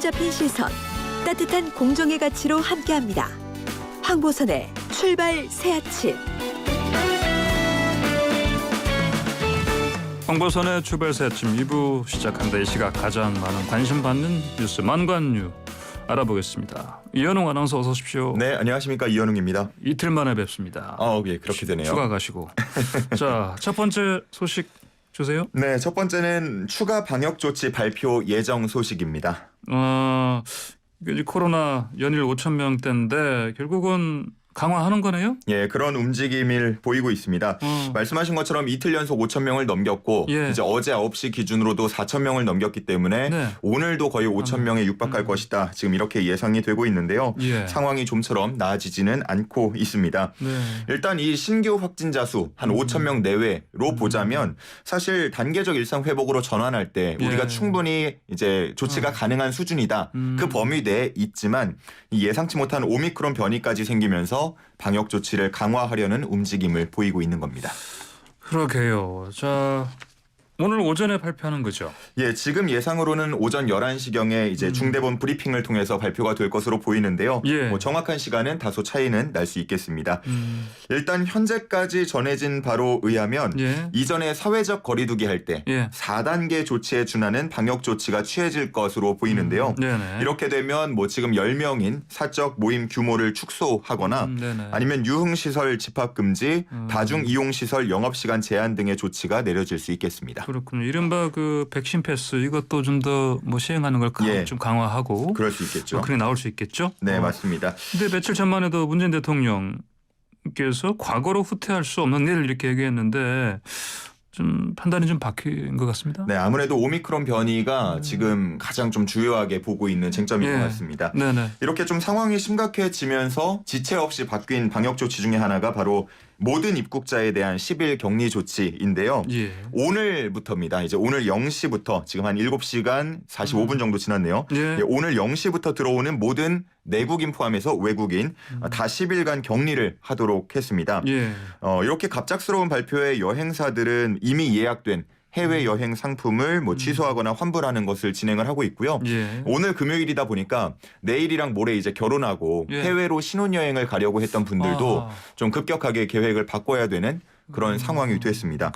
잡힌 시선, 따뜻한 공정의 가치로 함께합니다. 황보선의 출발 새 아침. 황보선의 출발 새 아침 2부 시작한다. 이 시각 가장 많은 관심 받는 뉴스 만관뉴 알아보겠습니다. 이현웅 아나운서 어서 오십시오. 네, 안녕하십니까. 이현웅입니다. 이틀 만에 뵙습니다. 예, 그렇게 되네요. 휴가 가시고. 자, 첫 번째 소식 주세요. 네, 첫 번째는 추가 방역 조치 발표 예정 소식입니다. 이제 코로나 연일 5,000명대인데 결국은 강화하는 거네요? 예, 그런 움직임을 보이고 있습니다. 말씀하신 것처럼 이틀 연속 5,000명을 넘겼고 이제 어제 9시 기준으로도 4,000명을 넘겼기 때문에 오늘도 거의 5,000명에 육박할 것이다. 지금 이렇게 예상이 되고 있는데요. 상황이 좀처럼 나아지지는 않고 있습니다. 일단 이 신규 확진자 수 한 5,000명 내외로 보자면 사실 단계적 일상 회복으로 전환할 때 우리가 충분히 이제 조치가 가능한 수준이다. 그 범위 내에 있지만 이 예상치 못한 오미크론 변이까지 생기면서 방역 조치를 강화하려는 움직임을 보이고 있는 겁니다. 그러게요. 자, 오늘 오전에 발표하는 거죠? 예, 지금 예상으로는 오전 11시경에 이제 중대본 브리핑을 통해서 발표가 될 것으로 보이는데요. 뭐 정확한 시간은 다소 차이는 날 수 있겠습니다. 일단 현재까지 전해진 바로 의하면 이전에 사회적 거리두기 할 때 4단계 조치에 준하는 방역 조치가 취해질 것으로 보이는데요. 이렇게 되면 뭐 지금 10명인 사적 모임 규모를 축소하거나 아니면 유흥시설 집합금지, 다중이용시설 영업시간 제한 등의 조치가 내려질 수 있겠습니다. 그렇군요. 이른바 그 백신 패스 이것도 좀 더 뭐 시행하는 걸 좀 강화하고 그럴 수 있겠죠. 그렇게 나올 수 있겠죠. 네, 맞습니다. 근데 며칠 전만 해도 문재인 대통령께서 과거로 후퇴할 수 없는 일을 이렇게 얘기했는데 좀 판단이 좀 바뀐 것 같습니다. 네, 아무래도 오미크론 변이가 지금 가장 좀 주요하게 보고 있는 쟁점인 것 같습니다. 이렇게 좀 상황이 심각해지면서 지체 없이 바뀐 방역 조치 중에 하나가 바로 모든 입국자에 대한 10일 격리 조치인데요. 오늘부터입니다. 이제 오늘 0시부터 지금 한 7시간 45분 정도 지났네요. 오늘 0시부터 들어오는 모든 내국인 포함해서 외국인 다 10일간 격리를 하도록 했습니다. 이렇게 갑작스러운 발표에 여행사들은 이미 예약된 해외여행 상품을 뭐 취소하거나 환불하는 것을 진행을 하고 있고요. 오늘 금요일이다 보니까 내일이랑 모레 이제 결혼하고 해외로 신혼여행을 가려고 했던 분들도 좀 급격하게 계획을 바꿔야 되는 그런 상황이 됐습니다.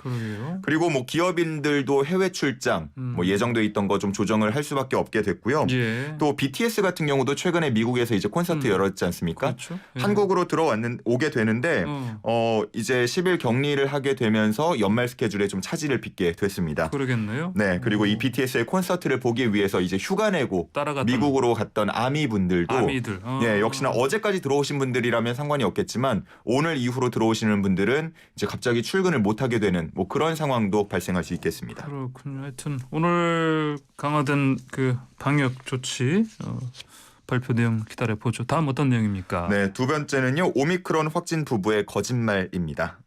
그리고 뭐 기업인들도 해외 출장 뭐 예정돼 있던 거 좀 조정을 할 수밖에 없게 됐고요. 또 BTS 같은 경우도 최근에 미국에서 이제 콘서트 열었지 않습니까? 한국으로 오게 되는데 이제 10일 격리를 하게 되면서 연말 스케줄에 좀 차질을 빚게 됐습니다. 그러겠네요. 네, 그리고 이 BTS의 콘서트를 보기 위해서 이제 휴가 내고 미국으로 갔던 아미분들도 역시나 어제까지 들어오신 분들이라면 상관이 없겠지만 오늘 이후로 들어오시는 분들은 이제 갑자기 출근을 못하게 되는 뭐 그런 상황도 발생할 수 있겠습니다. 그렇군요. 하여튼 오늘 강화된 그 방역 조치 발표 내용 기다려보죠. 다음 어떤 내용입니까? 네, 두 번째는요. 오미크론 확진 부부의 거짓말입니다.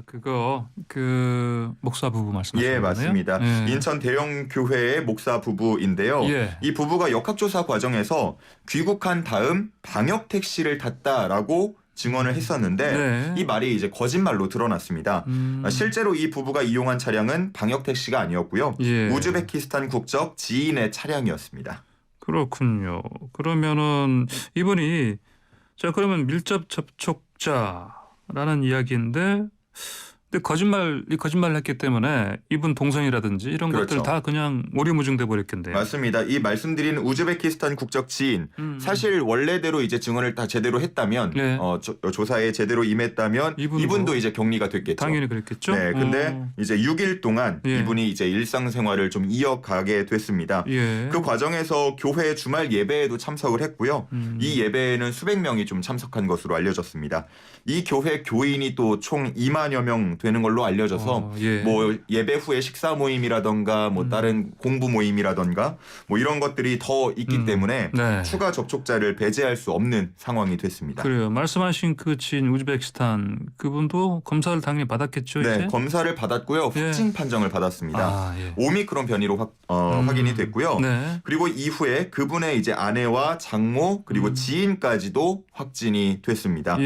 그거 그 목사 부부 말씀하시는 거예요? 맞습니다. 인천 대형 교회의 목사 부부인데요. 이 부부가 역학조사 과정에서 귀국한 다음 방역 택시를 탔다라고 증언을 했었는데 이 말이 이제 거짓말로 드러났습니다. 실제로 이 부부가 이용한 차량은 방역 택시가 아니었고요. 우즈베키스탄 국적 지인의 차량이었습니다. 그렇군요. 그러면은 이분이 그러면 밀접 접촉자라는 이야기인데 근데 거짓말을 했기 때문에 이분 동선이라든지 이런 것들 다 그냥 오리무중돼 버렸겠네요. 맞습니다. 이 말씀드린 우즈베키스탄 국적 지인 사실 원래대로 이제 증언을 다 제대로 했다면 조사에 제대로 임했다면 이분도 이제 격리가 됐겠죠. 당연히 그랬겠죠. 네, 근데 이제 6일 동안 이분이 이제 일상생활을 좀 이어가게 됐습니다. 그 과정에서 교회 주말 예배에도 참석을 했고요. 이 예배에는 수백 명이 좀 참석한 것으로 알려졌습니다. 이 교회 교인이 또 총 2만여 명 되는 걸로 알려져서 뭐 예배 후에 식사 모임이라던가 뭐 다른 공부 모임이라던가 뭐 이런 것들이 더 있기 때문에 추가 접촉자를 배제할 수 없는 상황이 됐습니다. 그래요. 말씀하신 그 지인 우즈베키스탄 그분도 검사를 당연히 받았겠죠. 네, 이제? 검사를 받았고요. 확진 판정을 받았습니다. 오미크론 변이로 확인이 됐고요. 그리고 이후에 그분의 이제 아내와 장모 그리고 지인까지도 확진이 됐습니다.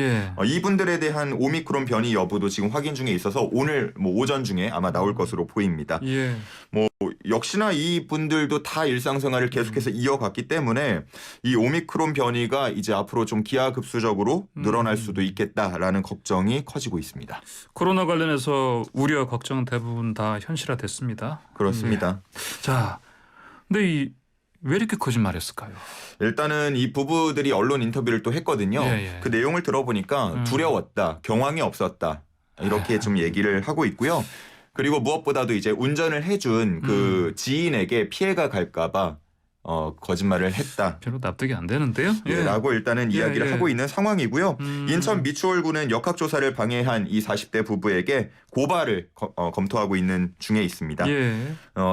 이분들에 대한 오미크론 변이 여부도 지금 확인 중에 있어서 오늘 뭐 오전 중에 아마 나올 것으로 보입니다. 뭐 역시나 이 분들도 다 일상생활을 계속해서 이어갔기 때문에 이 오미크론 변이가 이제 앞으로 좀 기하급수적으로 늘어날 수도 있겠다라는 걱정이 커지고 있습니다. 코로나 관련해서 우려 걱정 대부분 다 현실화됐습니다. 그렇습니다. 자, 근데 왜 이렇게 거짓말했을까요? 일단은 이 부부들이 언론 인터뷰를 또 했거든요. 그 내용을 들어보니까 두려웠다, 경황이 없었다 이렇게 좀 얘기를 하고 있고요. 그리고 무엇보다도 이제 운전을 해준 그 지인에게 피해가 갈까봐 거짓말을 했다. 별로 납득이 안 되는데요. 라고 일단은 이야기를 하고 있는 상황이고요. 인천 미추홀구는 역학조사를 방해한 이 40대 부부에게 고발을 검토하고 있는 중에 있습니다.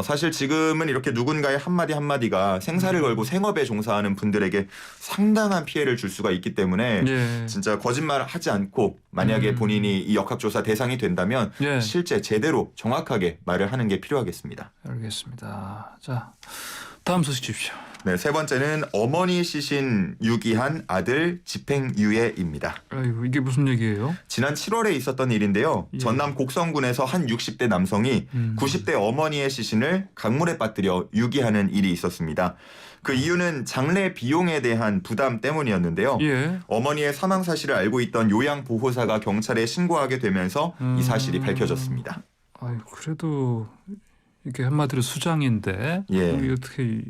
사실 지금은 이렇게 누군가의 한마디 한마디가 생사를 걸고 생업에 종사하는 분들에게 상당한 피해를 줄 수가 있기 때문에 진짜 거짓말 하지 않고 만약에 본인이 이 역학조사 대상이 된다면 실제 제대로 정확하게 말을 하는 게 필요하겠습니다. 알겠습니다. 자, 다음 소식 주십시오. 네, 세 번째는 어머니 시신 유기한 아들 집행유예입니다. 아이고, 이게 무슨 얘기예요? 지난 7월에 있었던 일인데요. 전남 곡성군에서 한 60대 남성이 90대 어머니의 시신을 강물에 빠뜨려 유기하는 일이 있었습니다. 그 이유는 장례 비용에 대한 부담 때문이었는데요. 어머니의 사망 사실을 알고 있던 요양보호사가 경찰에 신고하게 되면서 이 사실이 밝혀졌습니다. 아유, 그래도 이게 한마디로 수장인데 어떻게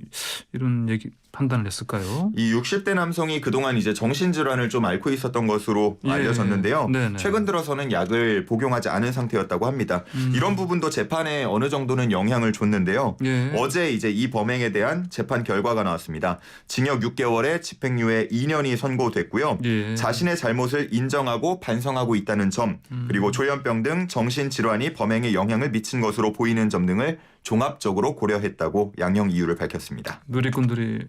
이런 얘기 판단을 했을까요? 이 60대 남성이 그동안 이제 정신질환을 좀 앓고 있었던 것으로 알려졌는데요. 최근 들어서는 약을 복용하지 않은 상태였다고 합니다. 이런 부분도 재판에 어느 정도는 영향을 줬는데요. 어제 이제 이 범행에 대한 재판 결과가 나왔습니다. 징역 6개월에 집행유예 2년이 선고됐고요. 자신의 잘못을 인정하고 반성하고 있다는 점, 그리고 조현병 등 정신질환이 범행에 영향을 미친 것으로 보이는 점 등을 종합적으로 고려했다고 양형 이유를 밝혔습니다. 누리꾼들이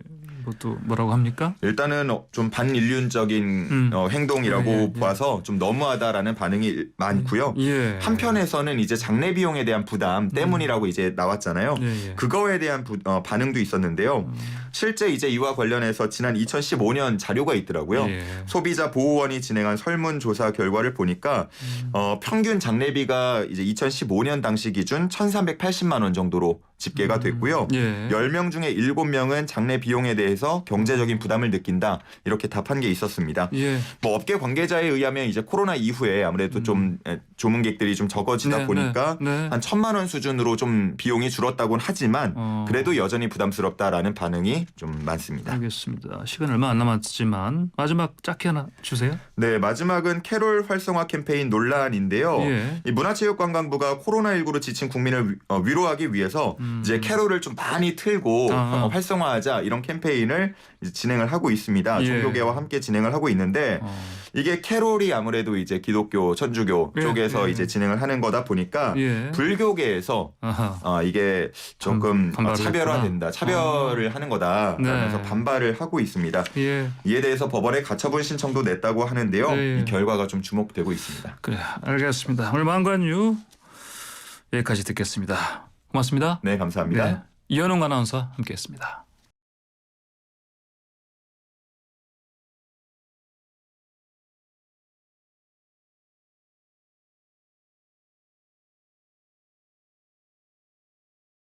또 뭐라고 합니까? 일단은 좀 반인륜적인 행동이라고 봐서 좀 너무하다라는 반응이 많고요. 한편에서는 이제 장례 비용에 대한 부담 때문이라고 이제 나왔잖아요. 그거에 대한 반응도 있었는데요. 실제 이제 이와 관련해서 지난 2015년 자료가 있더라고요. 소비자 보호원이 진행한 설문조사 결과를 보니까 평균 장례비가 이제 2015년 당시 기준 1,380만 원 정도로 집계가 됐고요. 10명 중에 7명은 장례 비용에 대해서 경제적인 부담을 느낀다. 이렇게 답한 게 있었습니다. 뭐 업계 관계자에 의하면 이제 코로나 이후에 아무래도 좀 조문객들이 좀 적어지다 보니까 한 1,000만 원 수준으로 좀 비용이 줄었다고는 하지만 그래도 여전히 부담스럽다라는 반응이 좀 많습니다. 알겠습니다. 시간 얼마 안 남았지만 마지막 짧게 하나 주세요. 네, 마지막은 캐롤 활성화 캠페인 논란인데요. 이 문화체육관광부가 코로나19로 지친 국민을 위로하기 위해서 이제 캐롤을 좀 많이 틀고 활성화하자 이런 캠페인을 이제 진행을 하고 있습니다. 종교계와 함께 진행을 하고 있는데 이게 캐롤이 아무래도 이제 기독교, 천주교 쪽에서 이제 진행을 하는 거다 보니까 불교계에서 이게 조금 차별화된다, 차별을 하는 거다 라면서 반발을 하고 있습니다. 이에 대해서 법원에 가처분 신청도 냈다고 하는데요. 이 결과가 좀 주목되고 있습니다. 그래, 알겠습니다. 오늘 만관유 여기까지 듣겠습니다. 고맙습니다. 네, 감사합니다. 이현웅 아나운서 함께했습니다.